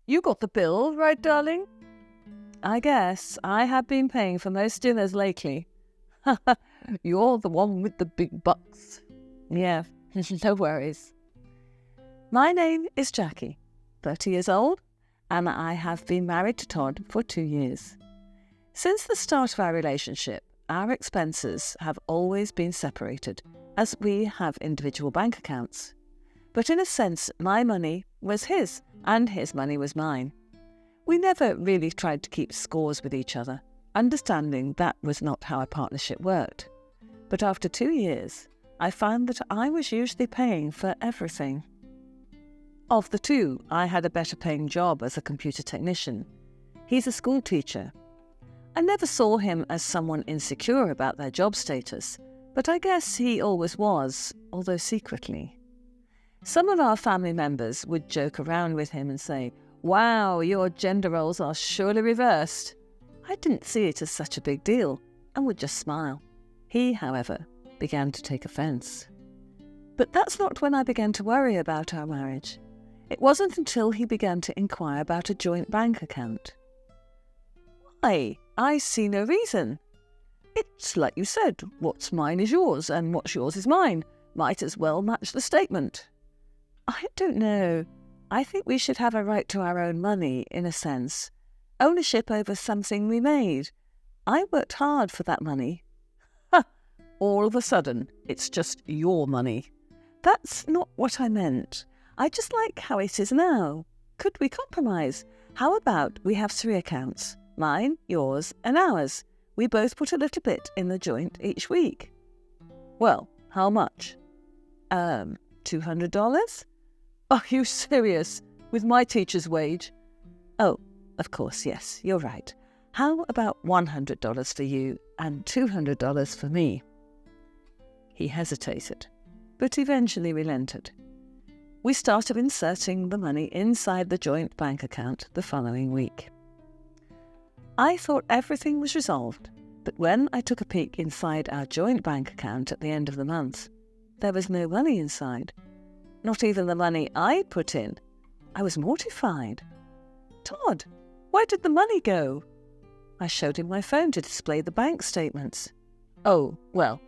You got the bill, right, darling? I guess I have been paying for most dinners lately. You're the one with the big bucks. Yeah, no worries. My name is Jackie, 30 years old, and I have been married to Todd for 2 years. Since the start of our relationship, our expenses have always been separated, as we have individual bank accounts. But in a sense, my money was his, and his money was mine. We never really tried to keep scores with each other, understanding that was not how our partnership worked. But after 2 years, I found that I was usually paying for everything. Of the two, I had a better paying job as a computer technician. He's a school teacher. I never saw him as someone insecure about their job status, but I guess he always was, although secretly. Some of our family members would joke around with him and say, "Wow, your gender roles are surely reversed." I didn't see it as such a big deal and would just smile. He, however, began to take offence. But that's not when I began to worry about our marriage. It wasn't until he began to inquire about a joint bank account. Why, I see no reason. It's like you said, what's mine is yours and what's yours is mine. Might as well match the statement. I don't know. I think we should have a right to our own money, in a sense. Ownership over something we made. I worked hard for that money. All of a sudden, it's just your money. That's not what I meant. I just like how it is now. Could we compromise? How about we have 3 accounts? Mine, yours, and ours. We both put a little bit in the joint each week. Well, how much? $200? Are you serious? With my teacher's wage? Oh, of course, yes, you're right. How about $100 for you and $200 for me? He hesitated, but eventually relented. We started inserting the money inside the joint bank account the following week. I thought everything was resolved, but when I took a peek inside our joint bank account at the end of the month, there was no money inside. Not even the money I put in. I was mortified. "Todd, where did the money go?" I showed him my phone to display the bank statements. "Oh, well,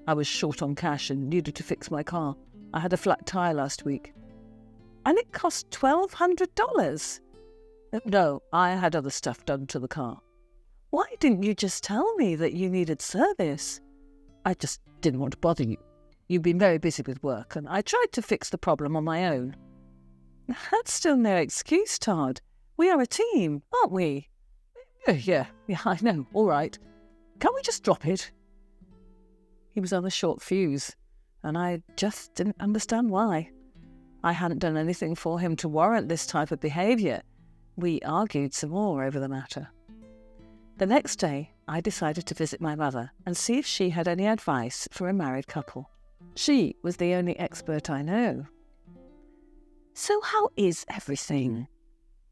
I was short on cash and needed to fix my car. I had a flat tire last week." "And it cost $1,200? "No, I had other stuff done to the car." "Why didn't you just tell me that you needed service?" "I just didn't want to bother you. You've been very busy with work, and I tried to fix the problem on my own." "That's still no excuse, Todd. We are a team, aren't we?" Yeah, I know, all right. Can't we just drop it?" He was on a short fuse, and I just didn't understand why. I hadn't done anything for him to warrant this type of behaviour. We argued some more over the matter. The next day, I decided to visit my mother and see if she had any advice for a married couple. She was the only expert I know. "So how is everything?"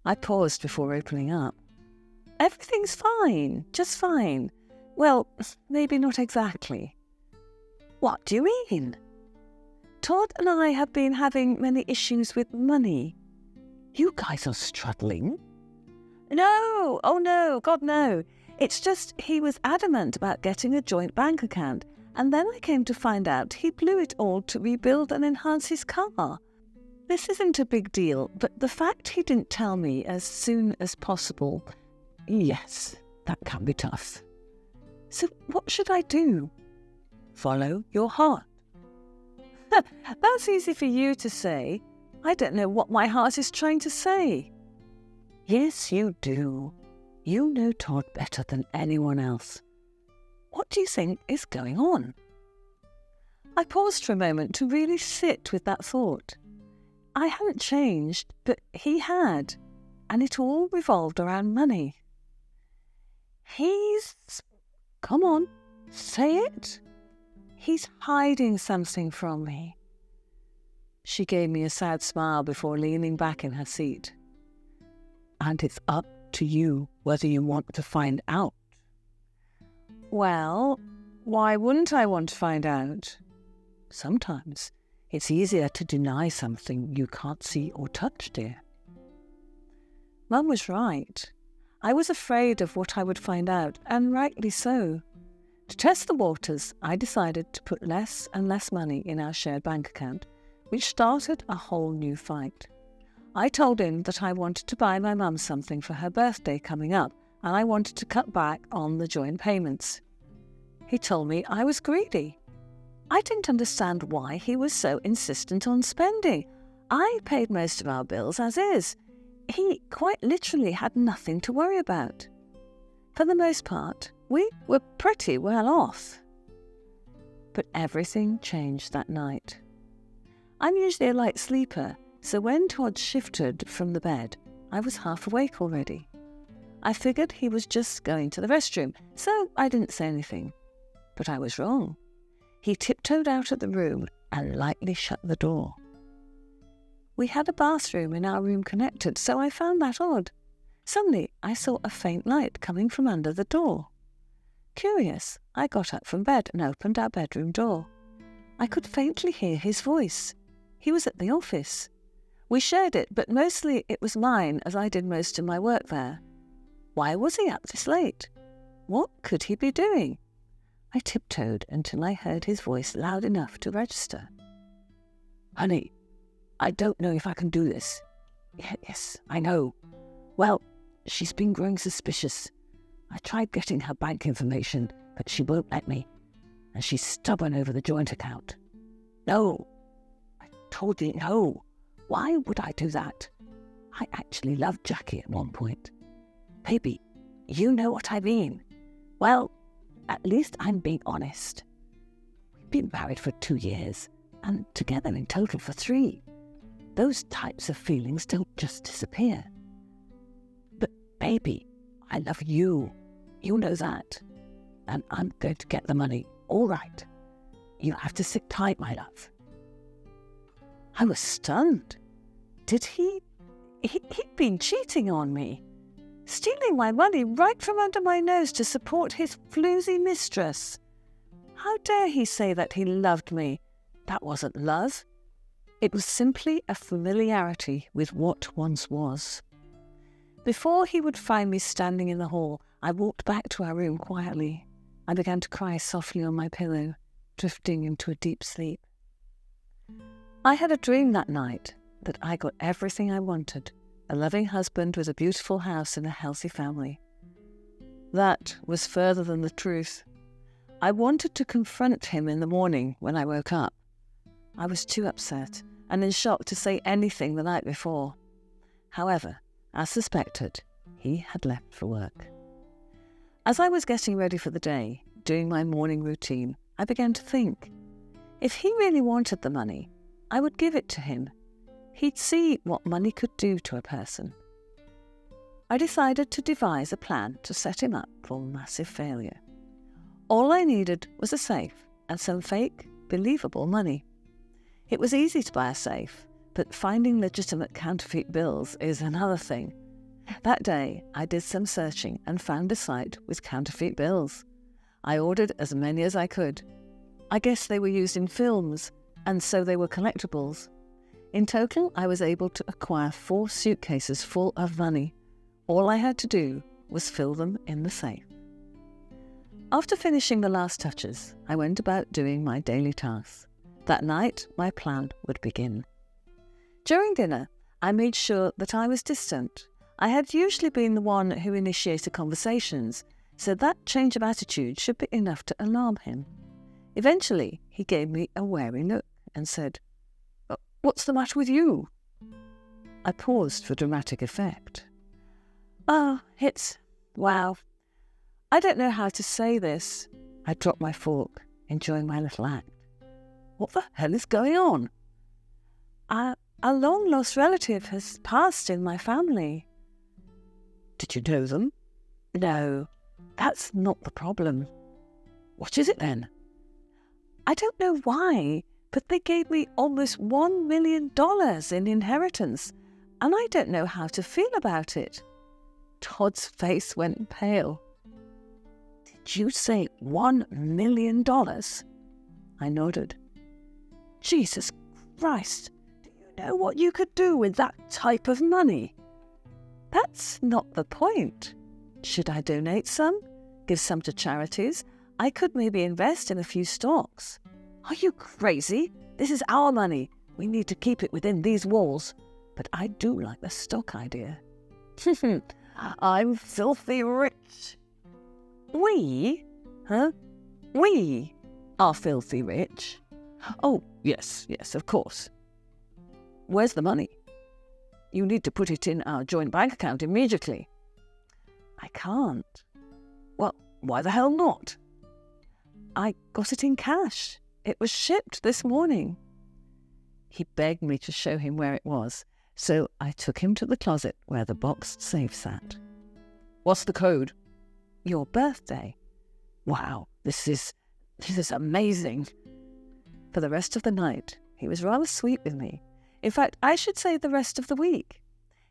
I paused before opening up. "Everything's fine, just fine. Well, maybe not exactly." "What do you mean?" "Todd and I have been having many issues with money." "You guys are struggling?" "No, oh no, God no. It's just he was adamant about getting a joint bank account, and then I came to find out he blew it all to rebuild and enhance his car. This isn't a big deal, but the fact he didn't tell me as soon as possible, yes, that can be tough." "So what should I do?" "Follow your heart." That's easy for you to say. I don't know what my heart is trying to say." "Yes, you do. You know Todd better than anyone else. What do you think is going on?" I paused for a moment to really sit with that thought. I hadn't changed, but he had, and it all revolved around money. Come on, say it. "He's hiding something from me." She gave me a sad smile before leaning back in her seat. "And it's up to you whether you want to find out." "Well, why wouldn't I want to find out?" "Sometimes it's easier to deny something you can't see or touch, dear." Mum was right. I was afraid of what I would find out, and rightly so. To test the waters, I decided to put less and less money in our shared bank account, which started a whole new fight. I told him that I wanted to buy my mum something for her birthday coming up, and I wanted to cut back on the joint payments. He told me I was greedy. I didn't understand why he was so insistent on spending. I paid most of our bills as is. He quite literally had nothing to worry about. For the most part, we were pretty well off. But everything changed that night. I'm usually a light sleeper, so when Todd shifted from the bed, I was half awake already. I figured he was just going to the restroom, so I didn't say anything. But I was wrong. He tiptoed out of the room and lightly shut the door. We had a bathroom in our room connected, so I found that odd. Suddenly, I saw a faint light coming from under the door. Curious, I got up from bed and opened our bedroom door. I could faintly hear his voice. He was at the office. We shared it, but mostly it was mine as I did most of my work there. Why was he up this late? What could he be doing? I tiptoed until I heard his voice loud enough to register. "Honey, I don't know if I can do this." Yes, I know. Well, she's been growing suspicious. I tried getting her bank information, but she won't let me. And she's stubborn over the joint account." "No, I told you no. Why would I do that? I actually loved Jackie at one point." "Baby, you know what I mean." "Well, at least I'm being honest. We've been married for 2 years, and together in total for 3. Those types of feelings don't just disappear." "But baby, I love you. You know that. And I'm going to get the money, all right. You have to sit tight, my love." I was stunned. Did he'd been cheating on me, stealing my money right from under my nose to support his floozy mistress. How dare he say that he loved me? That wasn't love. It was simply a familiarity with what once was. Before he would find me standing in the hall, I walked back to our room quietly. I began to cry softly on my pillow, drifting into a deep sleep. I had a dream that night that I got everything I wanted: a loving husband with a beautiful house and a healthy family. That was further than the truth. I wanted to confront him in the morning when I woke up. I was too upset and in shock to say anything the night before. However, as suspected, he had left for work. As I was getting ready for the day, doing my morning routine, I began to think, if he really wanted the money, I would give it to him. He'd see what money could do to a person. I decided to devise a plan to set him up for massive failure. All I needed was a safe and some fake, believable money. It was easy to buy a safe, but finding legitimate counterfeit bills is another thing. That day, I did some searching and found a site with counterfeit bills. I ordered as many as I could. I guess they were used in films, and so they were collectibles. In total, I was able to acquire 4 suitcases full of money. All I had to do was fill them in the safe. After finishing the last touches, I went about doing my daily tasks. That night, my plan would begin. During dinner, I made sure that I was distant. I had usually been the one who initiated conversations, so that change of attitude should be enough to alarm him. Eventually, he gave me a wary look and said, "What's the matter with you?" I paused for dramatic effect. Wow. I don't know how to say this." I dropped my fork, enjoying my little act. "What the hell is going on?" A long-lost relative has passed in my family." "Did you know them?" "No, that's not the problem." "What is it then?" "I don't know why, but they gave me almost $1 million in inheritance, and I don't know how to feel about it." Todd's face went pale. "Did you say $1 million?" I nodded. "Jesus Christ, do you know what you could do with that type of money?" That's not the point. Should I donate some? Give some to charities? I could maybe invest in a few stocks. Are you crazy? This is our money. We need to keep it within these walls. But I do like the stock idea. I'm filthy rich. We? Huh? We are filthy rich. Oh, yes, of course. Where's the money? You need to put it in our joint bank account immediately. I can't. Well, why the hell not? I got it in cash. It was shipped this morning. He begged me to show him where it was, so I took him to the closet where the boxed safe sat. What's the code? Your birthday. Wow, this is amazing. For the rest of the night, he was rather sweet with me. In fact, I should say the rest of the week.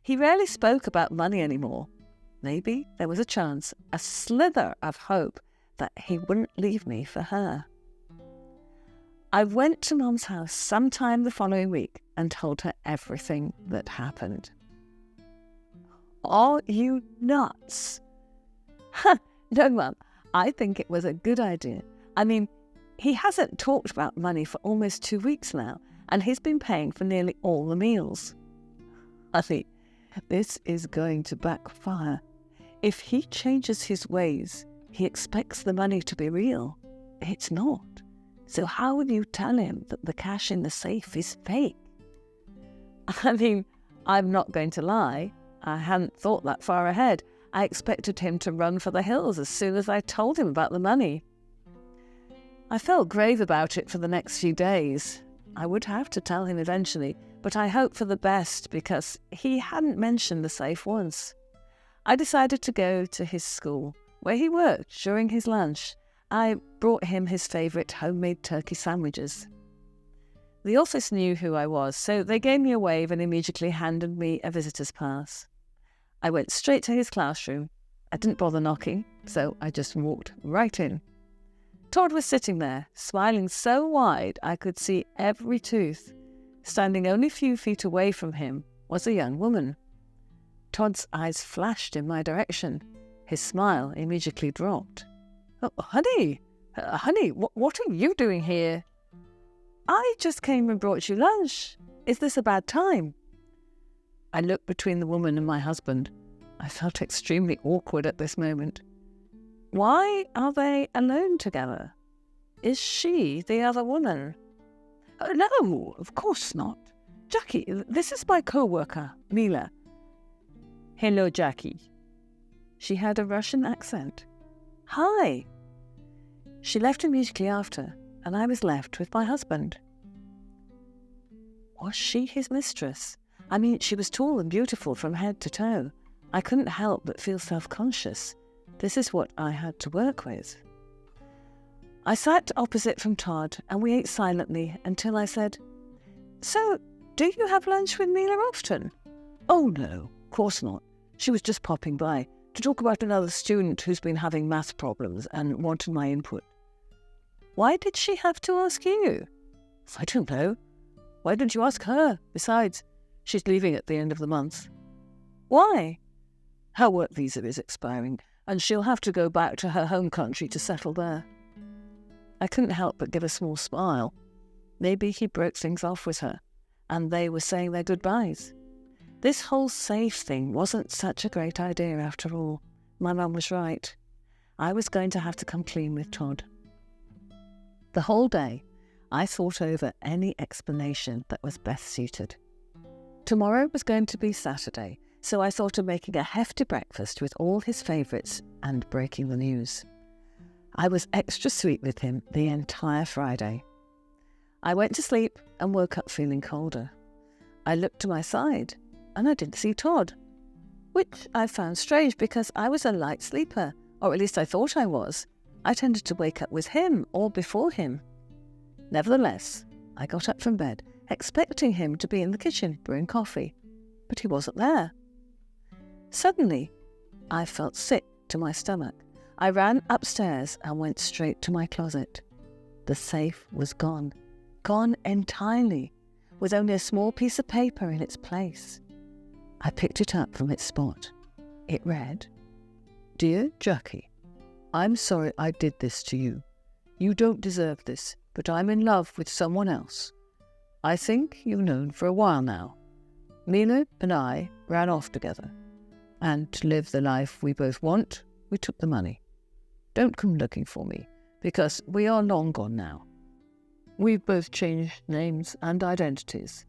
He rarely spoke about money anymore. Maybe there was a chance, a slither of hope, that he wouldn't leave me for her. I went to Mum's house sometime the following week and told her everything that happened. Are you nuts? No, Mum, I think it was a good idea. I mean, he hasn't talked about money for almost 2 weeks now, and he's been paying for nearly all the meals. Honey, this is going to backfire. If he changes his ways, he expects the money to be real. It's not. So how will you tell him that the cash in the safe is fake? I mean, I'm not going to lie. I hadn't thought that far ahead. I expected him to run for the hills as soon as I told him about the money. I felt grave about it for the next few days. I would have to tell him eventually, but I hoped for the best because he hadn't mentioned the safe once. I decided to go to his school, where he worked during his lunch. I brought him his favourite homemade turkey sandwiches. The office knew who I was, so they gave me a wave and immediately handed me a visitor's pass. I went straight to his classroom. I didn't bother knocking, so I just walked right in. Todd was sitting there, smiling so wide I could see every tooth. Standing only a few feet away from him was a young woman. Todd's eyes flashed in my direction. His smile immediately dropped. Oh, honey, what are you doing here? I just came and brought you lunch. Is this a bad time? I looked between the woman and my husband. I felt extremely awkward at this moment. Why are they alone together? Is she the other woman? No, of course not. Jackie, this is my co-worker, Mila. Hello, Jackie. She had a Russian accent. Hi. She left immediately after, and I was left with my husband. Was she his mistress? I mean, she was tall and beautiful from head to toe. I couldn't help but feel self-conscious. This is what I had to work with. I sat opposite from Todd, and we ate silently until I said, So, do you have lunch with Mila often? Oh, no, of course not. She was just popping by to talk about another student who's been having maths problems and wanted my input. Why did she have to ask you? I don't know. Why didn't you ask her? Besides, she's leaving at the end of the month. Why? Her work visa is expiring, and she'll have to go back to her home country to settle there. I couldn't help but give a small smile. Maybe he broke things off with her, and they were saying their goodbyes. This whole safe thing wasn't such a great idea after all. My mum was right. I was going to have to come clean with Todd. The whole day, I thought over any explanation that was best suited. Tomorrow was going to be Saturday, so I thought of making a hefty breakfast with all his favourites and breaking the news. I was extra sweet with him the entire Friday. I went to sleep and woke up feeling colder. I looked to my side and I didn't see Todd, which I found strange because I was a light sleeper, or at least I thought I was. I tended to wake up with him or before him. Nevertheless, I got up from bed, expecting him to be in the kitchen brewing coffee, but he wasn't there. Suddenly, I felt sick to my stomach. I ran upstairs and went straight to my closet. The safe was gone entirely, with only a small piece of paper in its place. I picked it up from its spot. It read, "Dear Jackie, I'm sorry I did this to you. You don't deserve this, but I'm in love with someone else. I think you've known for a while now. Mila and I ran off together, and to live the life we both want, we took the money. Don't come looking for me, because we are long gone now. We've both changed names and identities,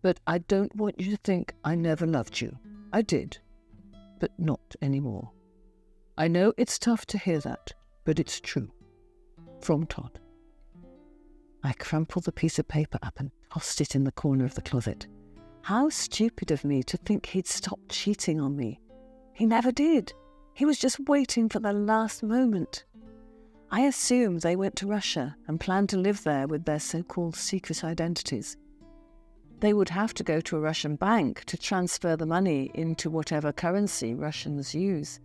but I don't want you to think I never loved you. I did, but not anymore. I know it's tough to hear that, but it's true. From Todd." I crumpled the piece of paper up and tossed it in the corner of the closet. How stupid of me to think he'd stopped cheating on me. He never did. He was just waiting for the last moment. I assumed they went to Russia and planned to live there with their so-called secret identities. They would have to go to a Russian bank to transfer the money into whatever currency Russians use.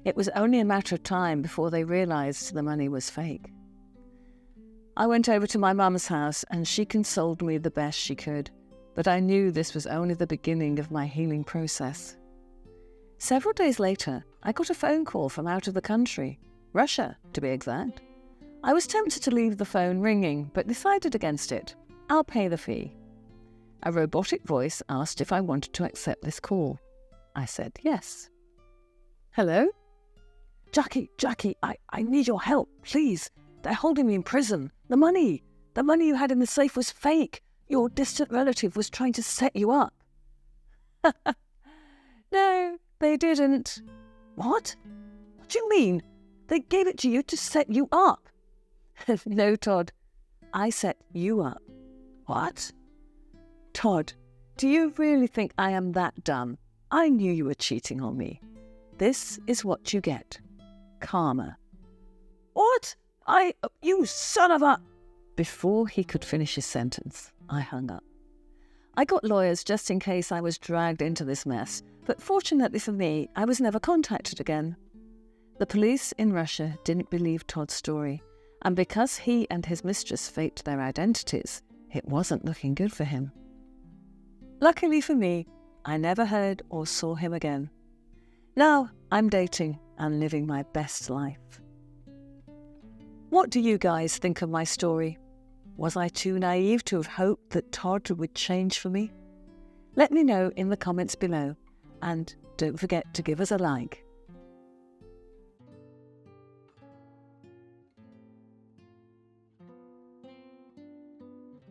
It was only a matter of time before they realised the money was fake. I went over to my mum's house and she consoled me the best she could, but I knew this was only the beginning of my healing process. Several days later, I got a phone call from out of the country, Russia to be exact. I was tempted to leave the phone ringing, but decided against it. I'll pay the fee. A robotic voice asked if I wanted to accept this call. I said yes. "Hello? Jackie, I need your help, please. They're holding me in prison. The money you had in the safe was fake. Your distant relative was trying to set you up." "No, they didn't." "What? What do you mean? They gave it to you to set you up?" "No, Todd. I set you up." "What?" "Todd, do you really think I am that dumb? I knew you were cheating on me. This is what you get. Karma." "What? You son of a..." Before he could finish his sentence, I hung up. I got lawyers just in case I was dragged into this mess, but fortunately for me, I was never contacted again. The police in Russia didn't believe Todd's story, and because he and his mistress faked their identities, it wasn't looking good for him. Luckily for me, I never heard or saw him again. Now I'm dating and living my best life. What do you guys think of my story? Was I too naive to have hoped that Todd would change for me? Let me know in the comments below, and don't forget to give us a like.